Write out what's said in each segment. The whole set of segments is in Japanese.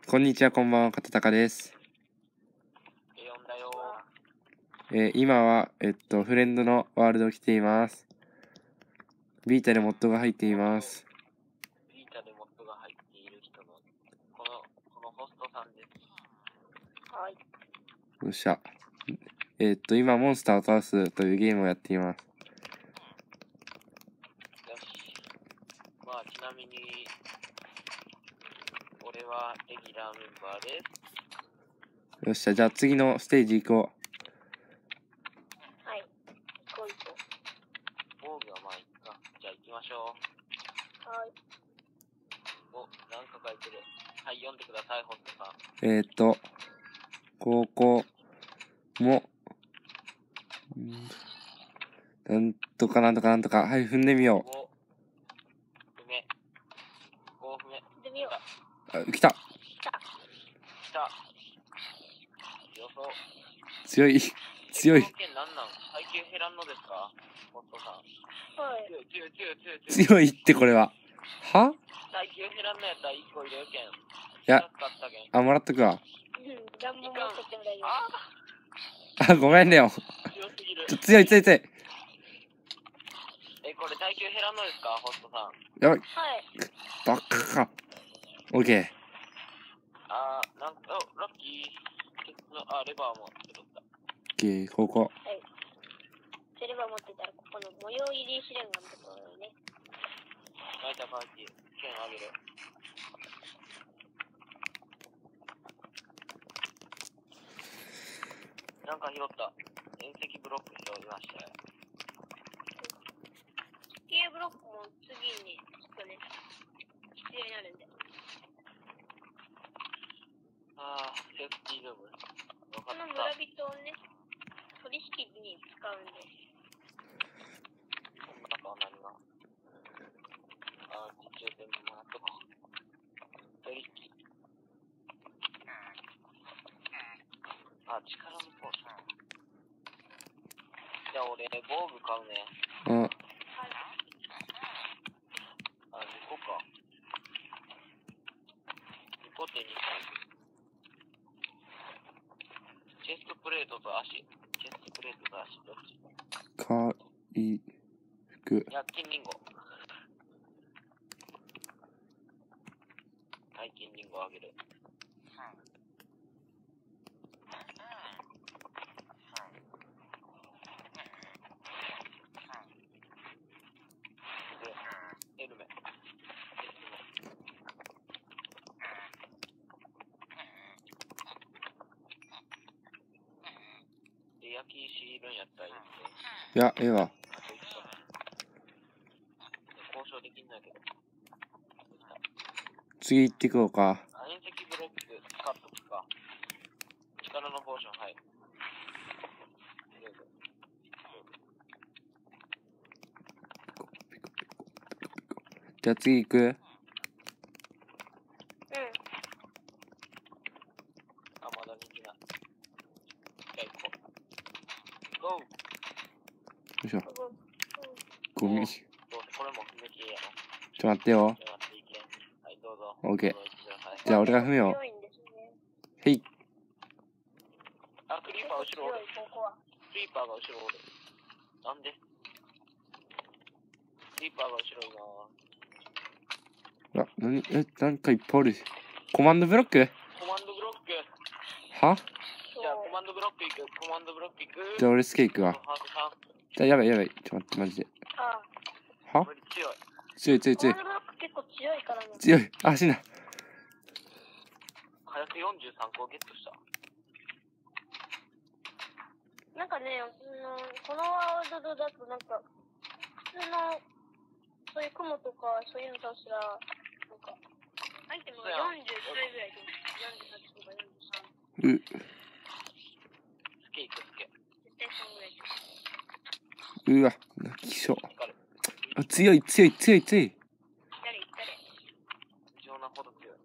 こんにちは、こんばんは、かたたかです。呼んだよ。今は、フレンドのワールドを来ています。ビータでモッドが入っています。ビータでモッドが入っている人の、このホストさんです。はい。よっしゃ。今、モンスターを倒すというゲームをやっています。よし。まあ、ちなみに、俺はレギュラーメンバーです。よっしゃ、じゃあ次のステージ行こう。はい。行こう。防具はまあいっか。じゃあ行きましょう。はい。なんか書いてる。はい、読んでください、ホストさん。ここも、なんとかなんとかなんとか、はい、踏んでみよう。踏め。踏んでみよう。あ、来た。予想。強い。耐久減らんのですか、ホストさん。はい。強いって、これは。は？耐久減らんのやったら1個入れるけん。いや、もらっとくわ。あ、ごめんねよ。強い。これ耐久減らんのですか、ホストさん。やばい。はい。バカか。オッケー。ラッキー。レバーも取った。オッケー、ここ。はい。レバー持ってたら、ここの模様入り試練がのところにね。ナイターパーティー、剣あげる。なんか拾った。遠石ブロック拾いましたよ。K ブロックも次にちょっとね、必要になるんで。セーフティールーム。この村人をね、取引に使うんで。こんな中は何が地中全部もらっとこう。取引。力のポーション。じゃあ俺、防具買うね。あ。2個か。2個手にチェストプレートと足。どっち？回復。いや、金リンゴ。はい、金リンゴあげる。ヘルメ。焼き石いるんやったら言って。いや、ええわ。交渉できんないけど。次行ってこうか。遠石ブロック使っとくか。力のポーション、はい。じゃあ次行く？まだ人気ない。じゃあ行こう。ゴー。よいしょ。ゴミ。どうせこれも踏めきやろ。ちょっと待ってよ。はい、どうぞ。オッケー。じゃあ俺が踏めよう。へい。クリーパー後ろおる。クリーパーが後ろおる。なんで？クリーパーが後ろいな。なんかいっぱいおる。コマンドブロック？は？じゃあコマンドブロック行く。じゃあ俺スケ行くわ。じゃあやばい。ちょっと待って、マジで。は？強い。コマンドブロック結構強いからね。強い。あ、死んだ。早く43個ゲットした。なんかね、このワールドだとなんか、普通の、そういう雲とか、そういうの倒したら、なんか、アイテムが40種類ぐらいで、48とか43。スケ。絶対そのぐらい。うわ、泣きそう。あ、強い。誰？異常なほど強い。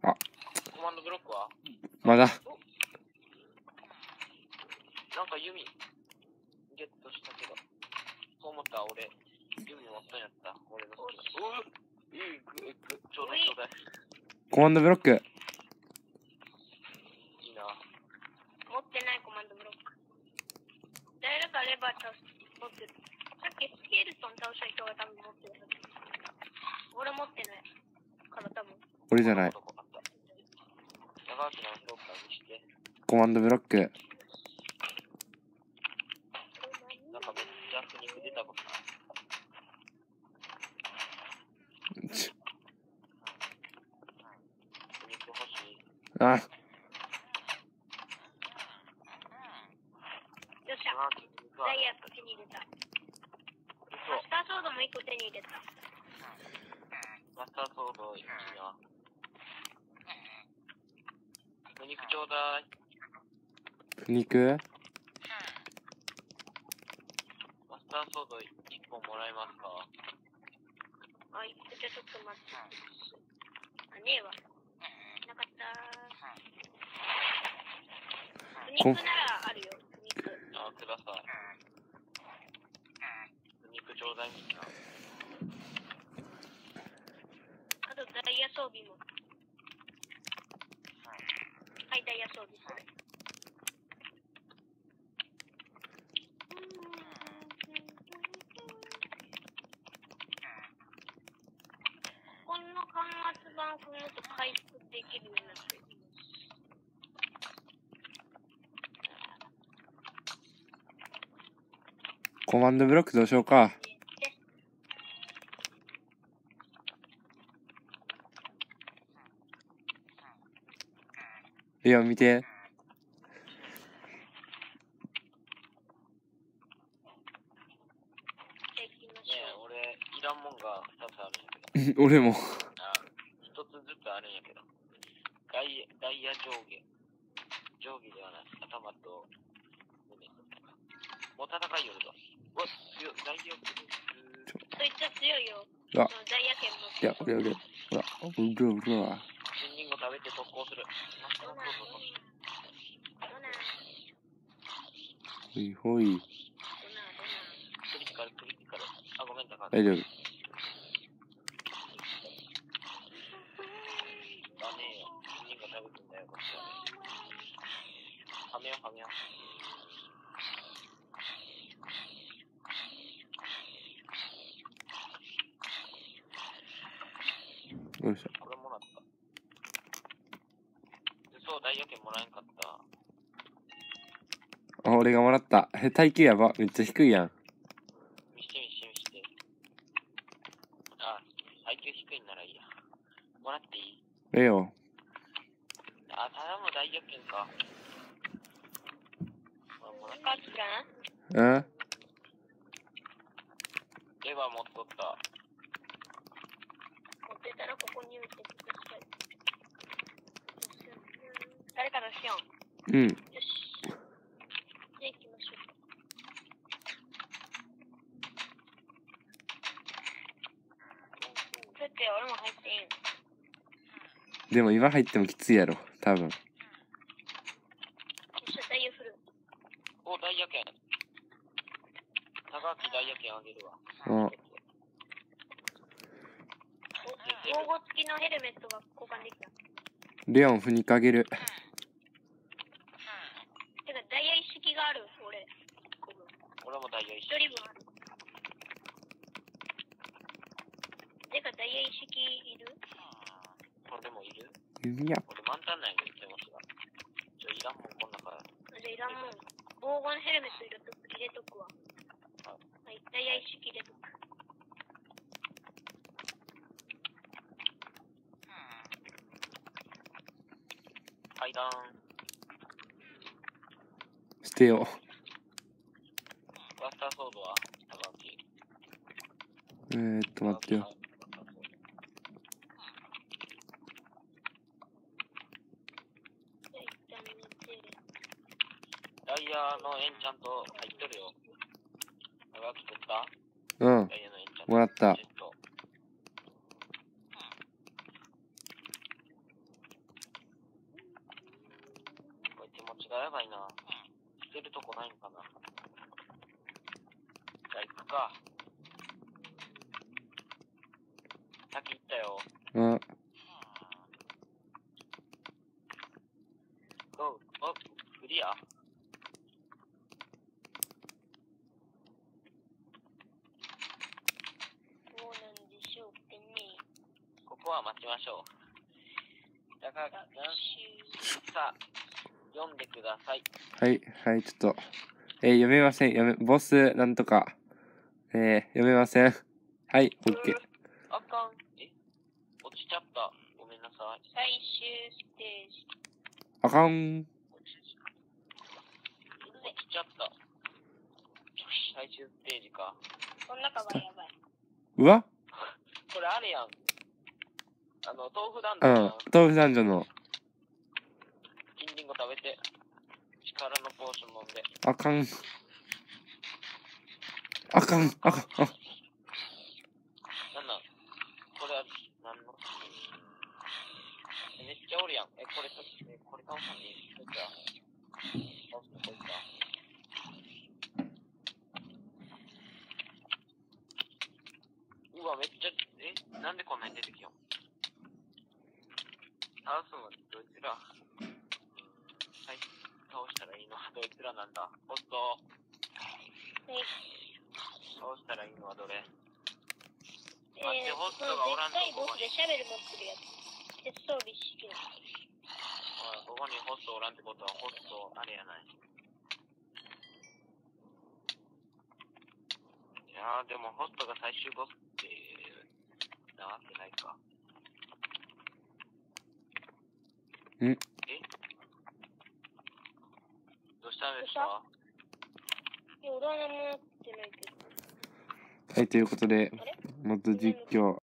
あ。コマンドブロックは？まだ。なんか弓ゲットしたけど、そう思ったら俺、弓持ったんやった。俺の好きな。ちょうだい。コマンドブロック。いいな。持ってないコマンドブロック。誰かレバー倒す持ってる。さっきスケルトン倒した人が多分持ってるはず。俺持ってないから多分。俺じゃない。長脇のブロッカーにして。コマンドブロック。なんかめっちゃ苦肉出たことない。苦肉欲しい。あ、よっしゃ。ダイヤ手に入れた。マスターソードも1個手に入れた。マスターソードいいな。苦肉ちょうだい。苦肉？マスターソード1本もらえますか？はい、じゃあちょっと待って。あ、ねえわ。なかったー。苦肉ならあるよ、苦肉。あ、ください。苦肉ちょうだいみんな。あとダイヤ装備も。はい、ダイヤ装備これ。この端末版を踏むと回復できるようになってる。コマンドブロックどうしようか。いや、見て。俺、いらんもんが2つあるんやけど。俺も。1つずつあるんやけど。ダイヤ上下ではない。頭と胸。もう戦いよるぞ。うわ、強い。ダイヤブロック。そいつは強いよ。あ、そのダイヤ剣持っていや、俺。ほら、うら。新リンゴ食べて特攻する。どうなんほいほい。クリティカル。あ、ごめん、高大丈夫。だねえよ。新リンゴ食べてんだよ、こっちは。はめよ。よいしょ。これもらった。そう、ダイヤ券もらえんかった。あ、俺がもらった。耐久やば。めっちゃ低いやん。見して。あ、耐久低いんならいいや。もらっていい？ええよ。あ、ただのダイヤ券か。もらった。うん？レバー持っとった。持ってたらここに置いてください。誰かのシオン。うん。よし。じゃあ行きましょう。だって俺も入っていいの？でも今入ってもきついやろ。多分。よっしゃ、ダイヤフル。お、ダイヤ券。高木ダイヤ券あげるわ。あ、防護付きのヘルメットが交換できた。レオン、ふにかげる。てか、ダイヤ一式がある、俺。俺もダイヤ一一人分ある。てか、ダイヤ一式いる？これもいる？いや。俺満タンなんやけど、手持ちが。いらんもん、こん中。じゃあ、いらんもん。防護のヘルメット入れとくわ。はい、ダイヤ一式入れとく。階段。捨てよバスターソードは高木。う。待ってよ。ダイヤのエンチャント入っとるよ。高木取った？うん。ダイヤのエンチャント。もらった。これ手持ちがやばいな。捨てるとこないんかな。じゃあ行くか。先行ったよ。うん。リア？どうなんでしょうってね。ここは待ちましょう。だから、さあ、読んでください。はい、はい、ちょっと。読めません。ボス、なんとか。読めません。はい、オッケー。あかん。落ちちゃった。ごめんなさい。最終ステージ。あかん。落ちちゃった。最終ステージか。この中がやばい。うわ？これあれやん。豆腐ダンうん、ジョンやん。豆腐男女の。金リンゴ食べて。力のポーション飲んで。あかん。あかん。あかん。あ、なんなんこれは、なんのめっちゃおるやん。これ倒さんでいい？こいつら。倒すのこいつら。うわ、めっちゃ、なんでこんなに出てきよん？倒すのどいつら。はい、倒したらいいのはどいつらなんだ。ホスト。倒したらいいのはどれ？待って、ホストがおらんとここに。でシャベル持ってるやつ。鉄装備式の。ここにホストおらんってことは、ホストあれやない。いやー、でもホストが最終ボスってなわけないか。どうしたんですか？いや、俺は何も持ってないけど。はい、ということで、モッド実況。